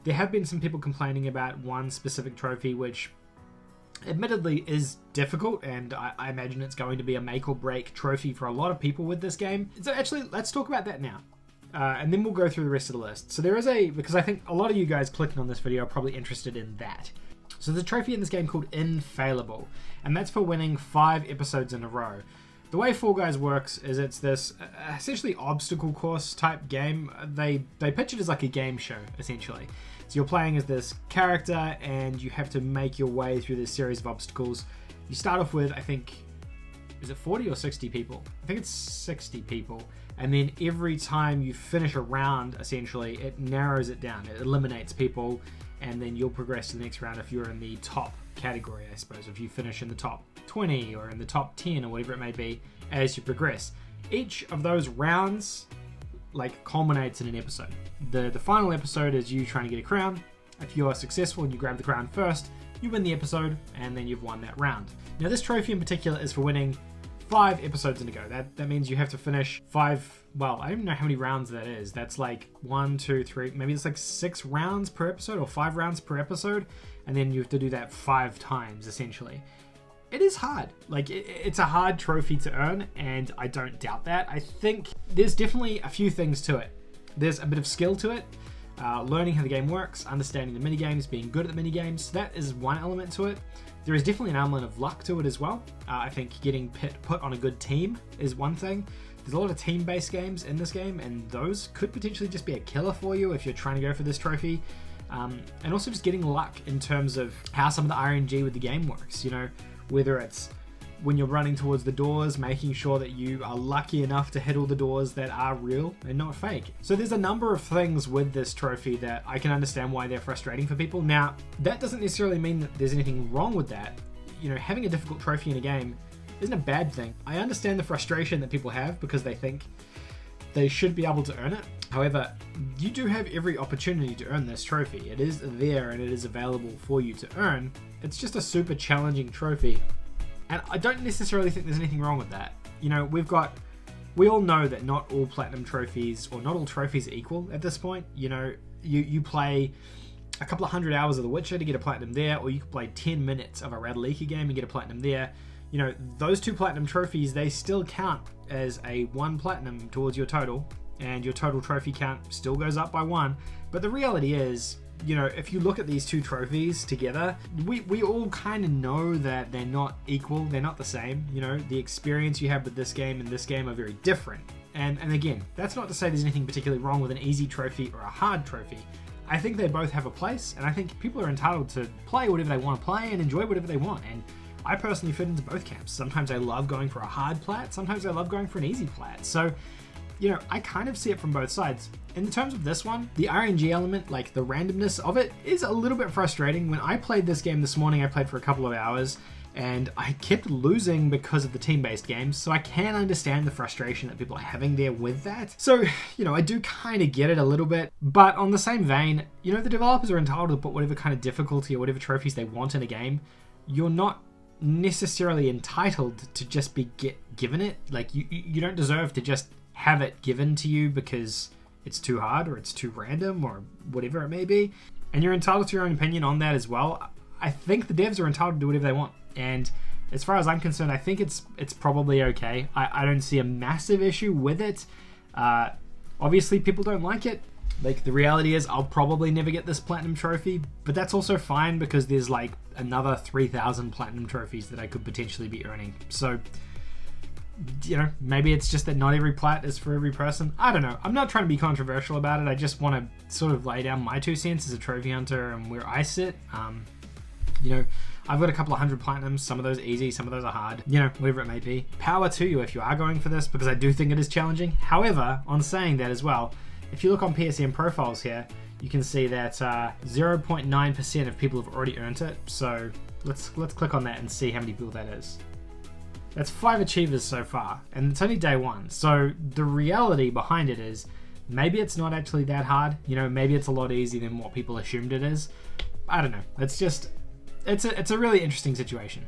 There have been some people complaining about one specific trophy, which admittedly is difficult, and I imagine it's going to be a make or break trophy for a lot of people with this game. So actually, let's talk about that now. And then we'll go through the rest of the list. So there is because I think a lot of you guys clicking on this video are probably interested in that. So there's a trophy in this game called Infallible, and that's for winning 5 episodes in a row. The way Fall Guys works is it's this essentially obstacle course type game. They pitch it as like a game show, essentially. So you're playing as this character and you have to make your way through this series of obstacles. You start off with, I think, is it 40 or 60 people? I think it's 60 people. And then every time you finish a round, essentially, it narrows it down. It eliminates people, and then you'll progress to the next round if you're in the top category, I suppose. If you finish in the top 20 or in the top 10 or whatever it may be as you progress. Each of those rounds like culminates in an episode. The final episode is you trying to get a crown. If you are successful and you grab the crown first, you win the episode and then you've won that round. Now this trophy in particular is for winning 5 episodes in a go. That means you have to finish 5, well, I don't even know how many rounds that is. That's like 1, 2, 3, maybe it's like 6 rounds per episode or 5 rounds per episode, and then you have to do that 5 times essentially. It is hard. Like, it's a hard trophy to earn, and I don't doubt that. I think there's definitely a few things to it. There's a bit of skill to it, learning how the game works, understanding the minigames, being good at the minigames. That is one element to it. There is definitely an element of luck to it as well. I think getting put on a good team is one thing. There's a lot of team-based games in this game, and those could potentially just be a killer for you if you're trying to go for this trophy. And also just getting luck in terms of how some of the RNG with the game works, you know, whether it's when you're running towards the doors, making sure that you are lucky enough to hit all the doors that are real and not fake. So there's a number of things with this trophy that I can understand why they're frustrating for people. Now, that doesn't necessarily mean that there's anything wrong with that. You know, having a difficult trophy in a game isn't a bad thing. I understand the frustration that people have because they think they should be able to earn it. However, you do have every opportunity to earn this trophy. It is there and it is available for you to earn. It's just a super challenging trophy. And I don't necessarily think there's anything wrong with that. You know, we all know that not all platinum trophies or not all trophies are equal at this point. You know, you play a couple of 100 hours of The Witcher to get a platinum there, or you could play 10 minutes of a Radalika game and get a platinum there. You know, those 2 platinum trophies, they still count as a 1 platinum towards your total, and your total trophy count still goes up by 1. But the reality is, you know, if you look at these 2 trophies together, we all kind of know that they're not equal, they're not the same. You know, the experience you have with this game and this game are very different. And again, that's not to say there's anything particularly wrong with an easy trophy or a hard trophy. I think they both have a place, and I think people are entitled to play whatever they want to play and enjoy whatever they want. And I personally fit into both camps. Sometimes I love going for a hard plat, sometimes I love going for an easy plat. So, you know, I kind of see it from both sides. In terms of this one, the RNG element, like the randomness of it, is a little bit frustrating. When I played this game this morning, I played for a couple of hours, and I kept losing because of the team-based games, so I can understand the frustration that people are having there with that. So, you know, I do kind of get it a little bit, but on the same vein, you know, the developers are entitled to put whatever kind of difficulty or whatever trophies they want in a game. You're not necessarily entitled to just be given it. Like, you don't deserve to just have it given to you because it's too hard or it's too random or whatever it may be. And you're entitled to your own opinion on that as well. I think the devs are entitled to do whatever they want. And as far as I'm concerned, I think it's probably okay. I don't see a massive issue with it. Obviously, people don't like it. Like, the reality is I'll probably never get this platinum trophy, but that's also fine because there's like another 3,000 platinum trophies that I could potentially be earning. So, you know, maybe it's just that not every plat is for every person. I don't know. I'm not trying to be controversial about it. I just want to sort of lay down my 2 cents as a trophy hunter and where I sit. You know, I've got a couple of 100 platinums. Some of those easy, some of those are hard. You know, whatever it may be. Power to you if you are going for this, because I do think it is challenging. However, on saying that as well, if you look on PSN profiles here, you can see that 0.9% of people have already earned it. So let's click on that and see how many people that is. That's 5 achievers so far, and it's only day 1. So the reality behind it is maybe it's not actually that hard. You know, maybe it's a lot easier than what people assumed it is. I don't know. It's a really interesting situation.